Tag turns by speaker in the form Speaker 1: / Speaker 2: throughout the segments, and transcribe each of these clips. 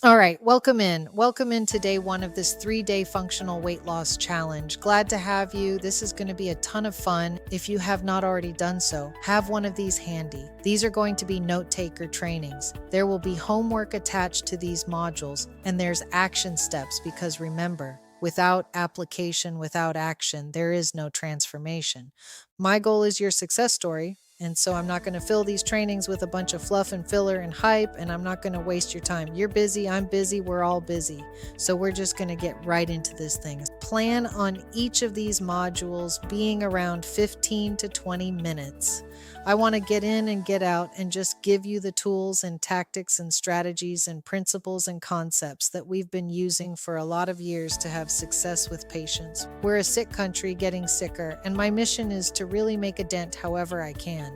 Speaker 1: All right, welcome in. Welcome into day one of this 3 day functional weight loss challenge. Glad to have you. This is going to be a ton of fun. If you have not already done so, have one of these handy. These are going to be note taker trainings. There will be homework attached to these modules, and there's action steps because remember, without application, without action, there is no transformation. My goal is your success story. And so I'm not going to fill these trainings with a bunch of fluff and filler and hype, and I'm not going to waste your time. You're busy, I'm busy, we're all busy. So we're just going to get right into this thing. Plan on each of these modules being around 15 to 20 minutes. I want to get in and get out and just give you the tools and tactics and strategies and principles and concepts that we've been using for a lot of years to have success with patients. We're a sick country getting sicker, and my mission is to really make a dent however I can.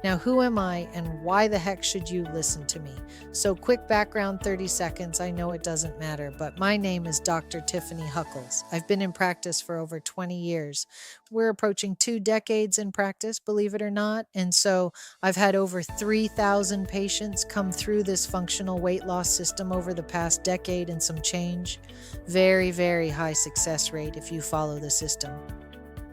Speaker 1: Now, who am I and why the heck should you listen to me? So, quick background, 30 seconds. I know it doesn't matter, but my name is Dr. Tiffani Huckels. I've been in practice for over 20 years. We're approaching 2 decades in practice, believe it or not. And so I've had over 3,000 patients come through this functional weight loss system over the past decade and some change. Very, very high success rate if you follow the system.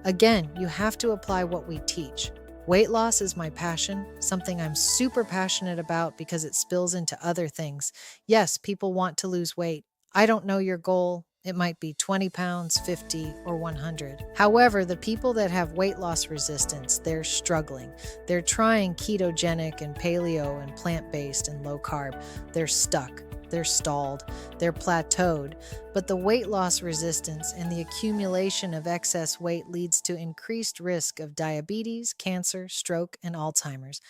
Speaker 1: Again, you have to apply what we teach. Weight loss is my passion, something I'm super passionate about because it spills into other things. Yes, people want to lose weight. I don't know your goal. It might be 20 pounds, 50, or 100. However, the people that have weight loss resistance, they're struggling. They're trying ketogenic and paleo and plant-based and low carb. They're stuck. They're stalled. They're plateaued. But the weight loss resistance and the accumulation of excess weight leads to increased risk of diabetes, cancer, stroke, and Alzheimer's.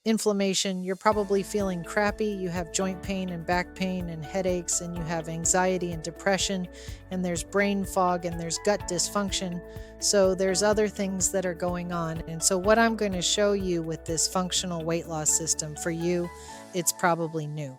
Speaker 1: Inflammation, you're probably feeling crappy, you have joint pain and back pain and headaches, and you have anxiety and depression, and there's brain fog and there's gut dysfunction. So there's other things that are going on. And so what I'm going to show you with this functional weight loss system for you, it's probably new,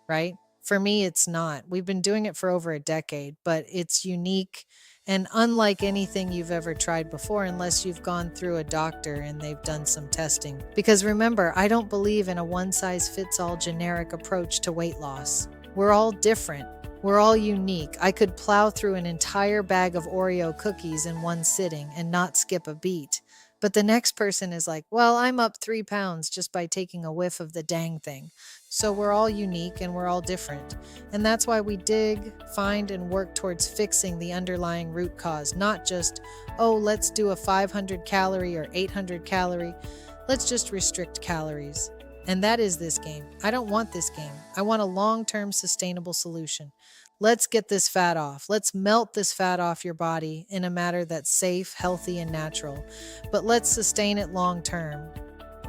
Speaker 1: right? For me, it's not. We've been doing it for over a decade, but it's unique and unlike anything you've ever tried before, unless you've gone through a doctor and they've done some testing. Because remember, I don't believe in a one size fits all generic approach to weight loss. We're all different. We're all unique. I could plow through an entire bag of Oreo cookies in one sitting and not skip a beat. But the next person is like, well, I'm up 3 pounds just by taking a whiff of the dang thing. So we're all unique and we're all different. And that's why we dig, find, and work towards fixing the underlying root cause, not just, oh, let's do a 500 calorie or 800 calorie. Let's just restrict calories. And that is this game. I don't want this game. I want a long term sustainable solution. Let's get this fat off. Let's melt this fat off your body in a manner that's safe, healthy, and natural. But let's sustain it long term.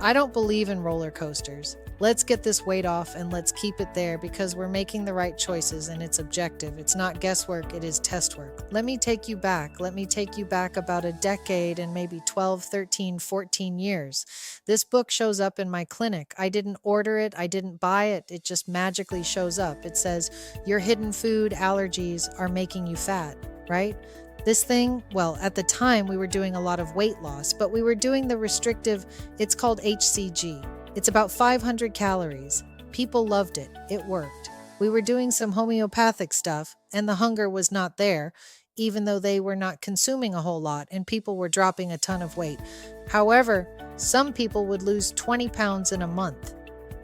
Speaker 1: I don't believe in roller coasters. Let's get this weight off and let's keep it there because we're making the right choices and it's objective. It's not guesswork, it is test work. Let me take you back. Let me take you back about a decade and maybe 12, 13, 14 years. This book shows up in my clinic. I didn't order it, I didn't buy it. It just magically shows up. It says, your hidden food allergies are making you fat, right? This thing, well, at the time we were doing a lot of weight loss, but we were doing the restrictive, it's called HCG. It's about 500 calories. People loved it. It worked. We were doing some homeopathic stuff, and the hunger was not there, even though they were not consuming a whole lot, and people were dropping a ton of weight. However, some people would lose 20 pounds in a month.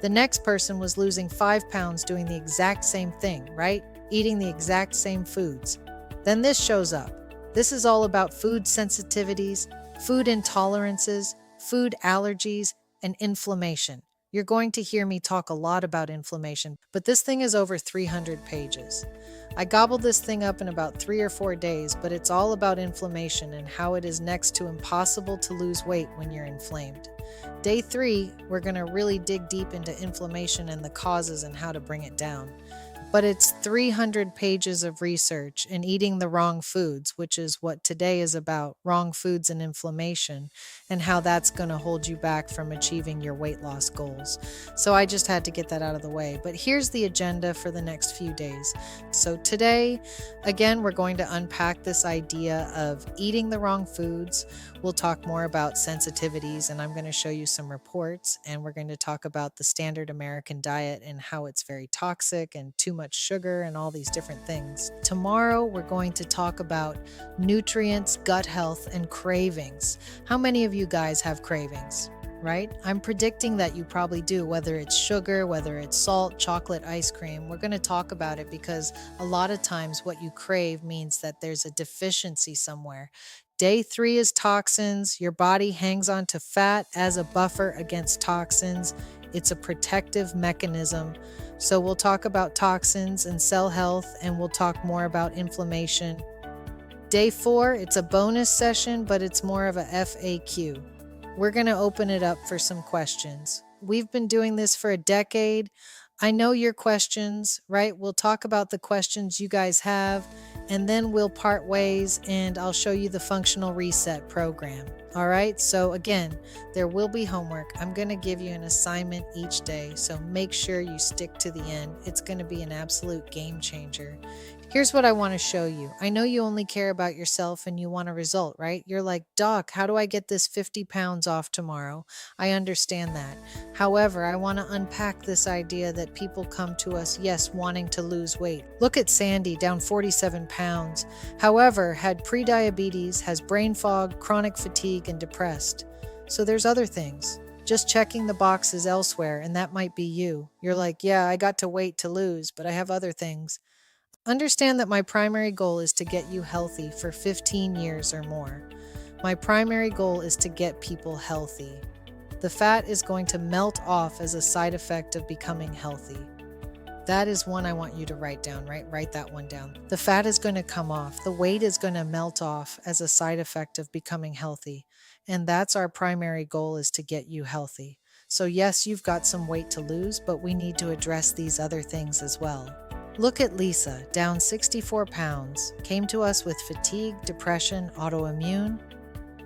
Speaker 1: The next person was losing 5 pounds doing the exact same thing, right? Eating the exact same foods. Then this shows up. This is all about food sensitivities, food intolerances, food allergies, and inflammation. You're going to hear me talk a lot about inflammation, but this thing is over 300 pages. I gobbled this thing up in about 3 or 4 days, but it's all about inflammation and how it is next to impossible to lose weight when you're inflamed. Day 3, we're going to really dig deep into inflammation and the causes and how to bring it down. But it's 300 pages of research and eating the wrong foods, which is what today is about, wrong foods and inflammation, and how that's going to hold you back from achieving your weight loss goals. So I just had to get that out of the way. But here's the agenda for the next few days. So today, again, we're going to unpack this idea of eating the wrong foods. We'll talk more about sensitivities, and I'm going to show you some reports, and we're going to talk about the standard American diet and how it's very toxic and too much much sugar and all these different things. Tomorrow, we're going to talk about nutrients, gut health, and cravings. How many of you guys have cravings? Right? I'm predicting that you probably do, whether it's sugar, whether it's salt, chocolate, ice cream. We're going to talk about it because a lot of times what you crave means that there's a deficiency somewhere. Day 3 is toxins. Your body hangs on to fat as a buffer against toxins. It's a protective mechanism. So we'll talk about toxins and cell health, and we'll talk more about inflammation. Day 4, it's a bonus session, but it's more of a FAQ. We're going to open it up for some questions. We've been doing this for a decade. I know your questions, right? We'll talk about the questions you guys have, and then we'll part ways and I'll show you the functional reset program. All right. So again, there will be homework. I'm going to give you an assignment each day. So make sure you stick to the end. It's going to be an absolute game changer. Here's what I want to show you. I know you only care about yourself and you want a result, right? You're like, Doc, how do I get this 50 pounds off tomorrow? I understand that. However, I want to unpack this idea that people come to us, yes, wanting to lose weight. Look at Sandy, down 47 pounds. However, had prediabetes, has brain fog, chronic fatigue, and depressed. So there's other things. Just checking the boxes elsewhere, and that might be you. You're like, yeah, I got to weight to lose, but I have other things. Understand that my primary goal is to get you healthy for 15 years or more. My primary goal is to get people healthy. The fat is going to melt off as a side effect of becoming healthy. That is one I want you to write down, right? Write that one down. The fat is going to come off. The weight is going to melt off as a side effect of becoming healthy. And that's our primary goal, is to get you healthy. So yes, you've got some weight to lose, but we need to address these other things as well. Look at Lisa, down 64 pounds, came to us with fatigue, depression, autoimmune.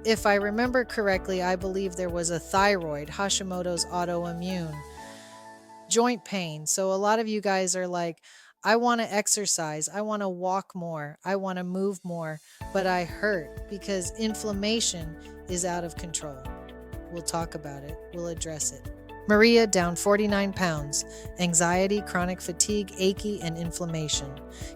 Speaker 1: If I remember correctly, I believe there was a thyroid, Hashimoto's autoimmune, joint pain. So a lot of you guys are like, I want to exercise, I want to walk more, I want to move more, but I hurt because inflammation is out of control. We'll talk about it. We'll address it. Maria, down 49 pounds, anxiety, chronic fatigue, achy, and inflammation.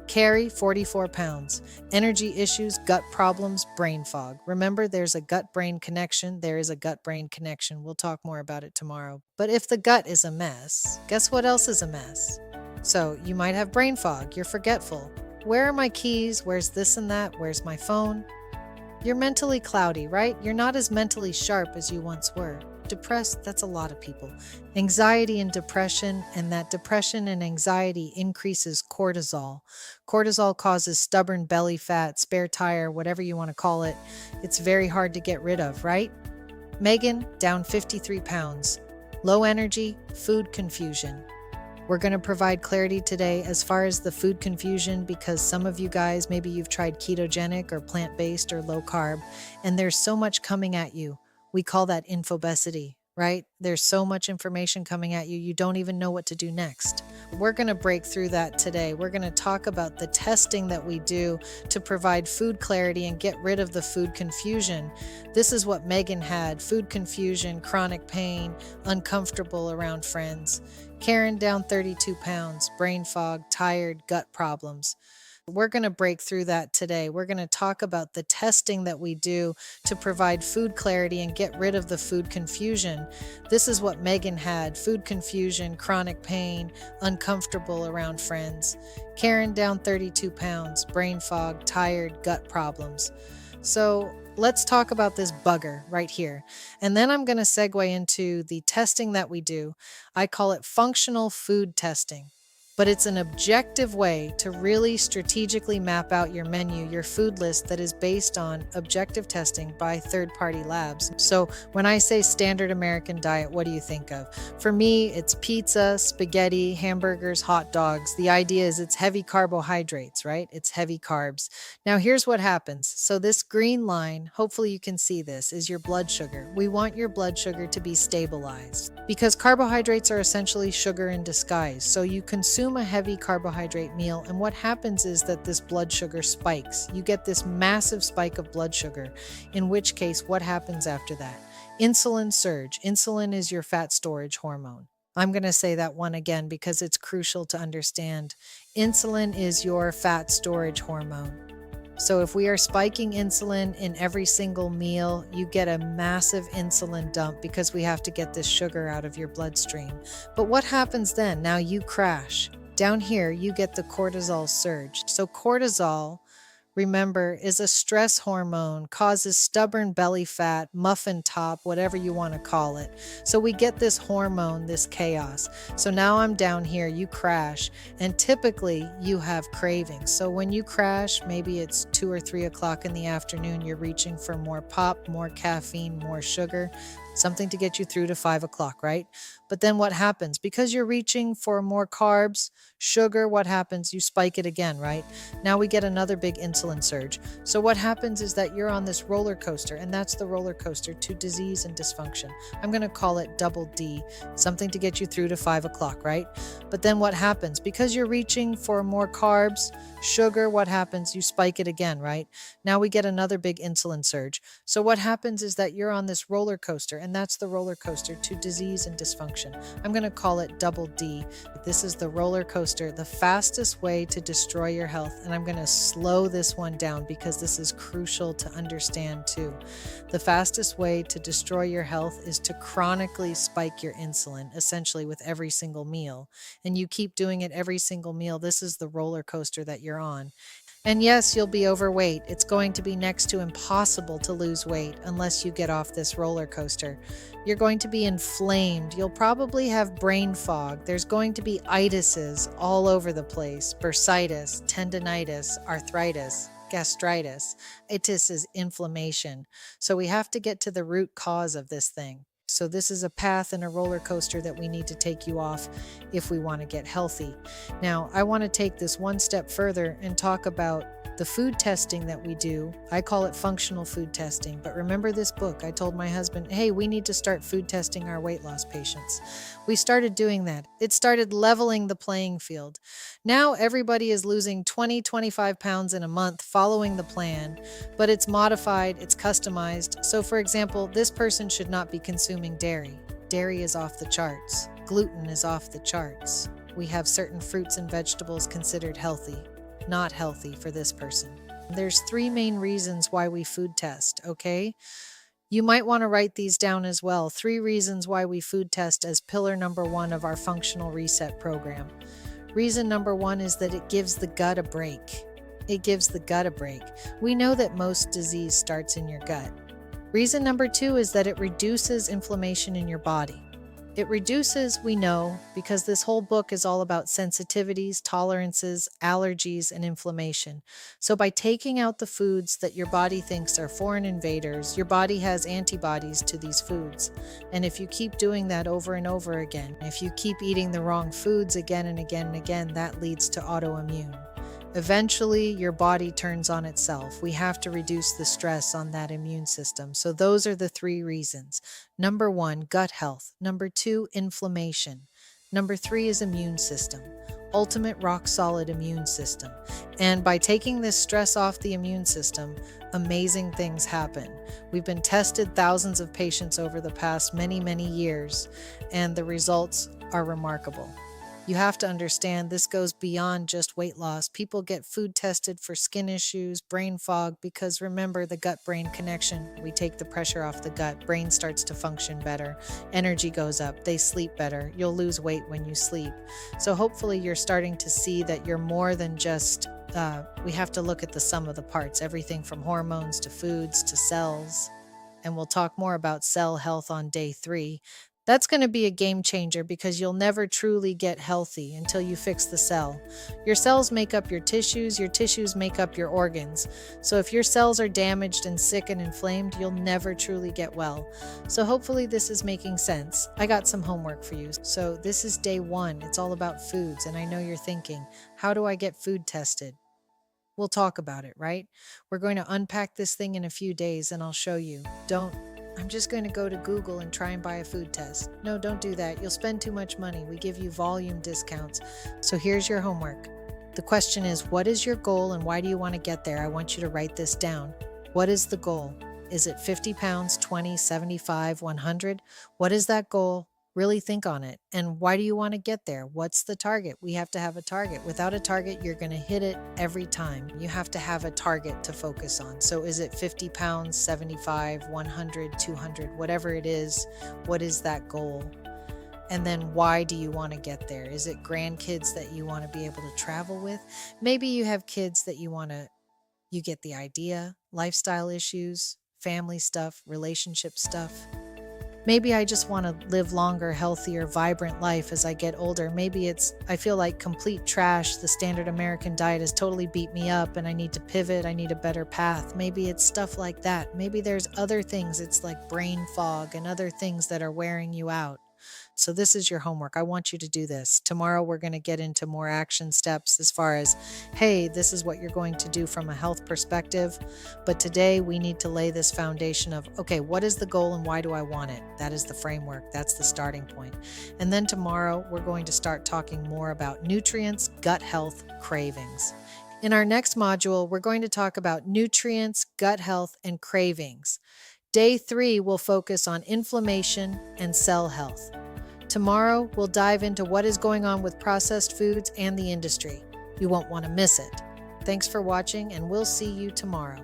Speaker 1: Carrie, 44 pounds, energy issues, gut problems, brain fog. Remember, there's a gut-brain connection. There is a gut-brain connection. We'll talk more about it tomorrow. But if the gut is a mess, guess what else is a mess? So you might have brain fog. You're forgetful. Where are my keys? Where's this and that? Where's my phone? You're mentally cloudy, right? You're not as mentally sharp as you once were. Depressed, that's a lot of people. Anxiety and depression, and that depression and anxiety increases cortisol. Cortisol causes stubborn belly fat, spare tire, whatever you want to call it. It's very hard to get rid of, right? Megan, down 53 pounds. Low energy, food confusion. We're going to provide clarity today as far as the food confusion, because some of you guys, maybe you've tried ketogenic or plant-based or low carb, and there's so much coming at you. We call that infobesity, right? There's so much information coming at you, you don't even know what to do next. We're going to break through that today. We're going to talk about the testing that we do to provide food clarity and get rid of the food confusion. This is what Megan had: food confusion, chronic pain, uncomfortable around friends. Karen, down 32 pounds, brain fog, tired, gut problems. We're going to break through that today. We're going to talk about the testing that we do to provide food clarity and get rid of the food confusion. This is what Megan had: food confusion, chronic pain, uncomfortable around friends. Karen, down 32 pounds, brain fog, tired, gut problems. So let's talk about this bugger right here. And then I'm going to segue into the testing that we do. I call it functional food testing. But it's an objective way to really strategically map out your menu, your food list, that is based on objective testing by third-party labs. So when I say standard American diet, what do you think of? For me, it's pizza, spaghetti, hamburgers, hot dogs. The idea is it's heavy carbohydrates, right? It's heavy carbs. Now here's what happens. So this green line, hopefully you can see this, is your blood sugar. We want your blood sugar to be stabilized because carbohydrates are essentially sugar in disguise. So you consume a heavy carbohydrate meal, and what happens is that this blood sugar spikes. You get this massive spike of blood sugar, in which case what happens after that? Insulin surge. Insulin is your fat storage hormone. I'm going to say that one again because it's crucial to understand. Insulin is your fat storage hormone. So if we are spiking insulin in every single meal, you get a massive insulin dump because we have to get this sugar out of your bloodstream. But what happens then? Now you crash. Down here, you get the cortisol surge. So cortisol, remember, is a stress hormone, causes stubborn belly fat, muffin top, whatever you want to call it. So we get this hormone, this chaos. So now I'm down here, you crash, and typically you have cravings. So when you crash, maybe it's 2 or 3 o'clock in the afternoon, you're reaching for more pop, more caffeine, more sugar, something to get you through to 5 o'clock, right? But then what happens? Because you're reaching for more carbs, sugar, what happens? You spike it again, right? Now we get another big insulin surge. So what happens is that you're on this roller coaster, and that's the roller coaster to disease and dysfunction. I'm going to call it double D, something to get you through to 5 o'clock, right? But then what happens? Because you're reaching for more carbs, sugar, what happens? You spike it again, right? Now we get another big insulin surge. So what happens is that you're on this roller coaster, and that's the roller coaster to disease and dysfunction. I'm going to call it double D. This is the roller coaster, the fastest way to destroy your health. And I'm going to slow this one down because this is crucial to understand too. The fastest way to destroy your health is to chronically spike your insulin, essentially with every single meal. And you keep doing it every single meal. This is the roller coaster that you're on. And yes, you'll be overweight. It's going to be next to impossible to lose weight unless you get off this roller coaster. You're going to be inflamed. You'll probably have brain fog. There's going to be itises all over the place, bursitis, tendinitis, arthritis, gastritis. Itis is inflammation. So we have to get to the root cause of this thing. So this is a path and a roller coaster that we need to take you off if we want to get healthy. Now, I want to take this one step further and talk about the food testing that we do. I call it functional food testing. But remember this book, I told my husband, hey, we need to start food testing our weight loss patients. We started doing that. It started leveling the playing field. Now everybody is losing 20, 25 pounds in a month following the plan, but it's modified, it's customized. So for example, this person should not be consuming dairy. Dairy is off the charts. Gluten is off the charts. We have certain fruits and vegetables considered healthy. Not healthy for this person. There's 3 main reasons why we food test, okay? You might want to write these down as well. 3 reasons why we food test as pillar number 1 of our functional reset program. Reason number 1 is that it gives the gut a break. It gives the gut a break. We know that most disease starts in your gut. Reason number 2 is that it reduces inflammation in your body. It reduces, we know, because this whole book is all about sensitivities, tolerances, allergies, and inflammation. So by taking out the foods that your body thinks are foreign invaders, your body has antibodies to these foods. And if you keep doing that over and over again, if you keep eating the wrong foods again and again and again, that leads to autoimmune. Eventually, your body turns on itself. We have to reduce the stress on that immune system. So those are the 3 reasons. Number 1, gut health. Number 2, inflammation. Number 3 is immune system. Ultimate rock solid immune system. And by taking this stress off the immune system, amazing things happen. We've been tested thousands of patients over the past many, many years, and the results are remarkable. You have to understand this goes beyond just weight loss. People get food tested for skin issues, brain fog, because remember the gut-brain connection. We take the pressure off the gut, brain starts to function better, energy goes up, they sleep better. You'll lose weight when you sleep. So hopefully you're starting to see that you're more than just, we have to look at the sum of the parts, everything from hormones to foods to cells. And we'll talk more about cell health on day 3. That's going to be a game changer because you'll never truly get healthy until you fix the cell. Your cells make up your tissues make up your organs. So if your cells are damaged and sick and inflamed, you'll never truly get well. So hopefully this is making sense. I got some homework for you. So this is day 1. It's all about foods. And I know you're thinking, how do I get food tested? We'll talk about it, right? We're going to unpack this thing in a few days and I'll show you. I'm just going to go to Google and try and buy a food test. No, don't do that. You'll spend too much money. We give you volume discounts. So here's your homework. The question is, what is your goal and why do you want to get there? I want you to write this down. What is the goal? Is it 50 pounds, 20, 75, 100? What is that goal? Really think on it. And why do you want to get there? What's the target? We have to have a target. Without a target, you're going to hit it every time. You have to have a target to focus on. So is it 50 pounds, 75, 100, 200, whatever it is? What is that goal? And then why do you want to get there? Is it grandkids that you want to be able to travel with? Maybe you have kids that you get the idea, lifestyle issues, family stuff, relationship stuff. Maybe I just want to live longer, healthier, vibrant life as I get older. Maybe I feel like complete trash. The standard American diet has totally beat me up and I need to pivot. I need a better path. Maybe it's stuff like that. Maybe there's other things. It's like brain fog and other things that are wearing you out. So this is your homework. I want you to do this. Tomorrow we're going to get into more action steps as far as, hey, this is what you're going to do from a health perspective. But today we need to lay this foundation of, okay, what is the goal and why do I want it? That is the framework. That's the starting point. And then tomorrow we're going to start talking more about nutrients, gut health, cravings. In our next module, we're going to talk about nutrients, gut health, and cravings. Day 3 will focus on inflammation and cell health. Tomorrow, we'll dive into what is going on with processed foods and the industry. You won't want to miss it. Thanks for watching, and we'll see you tomorrow.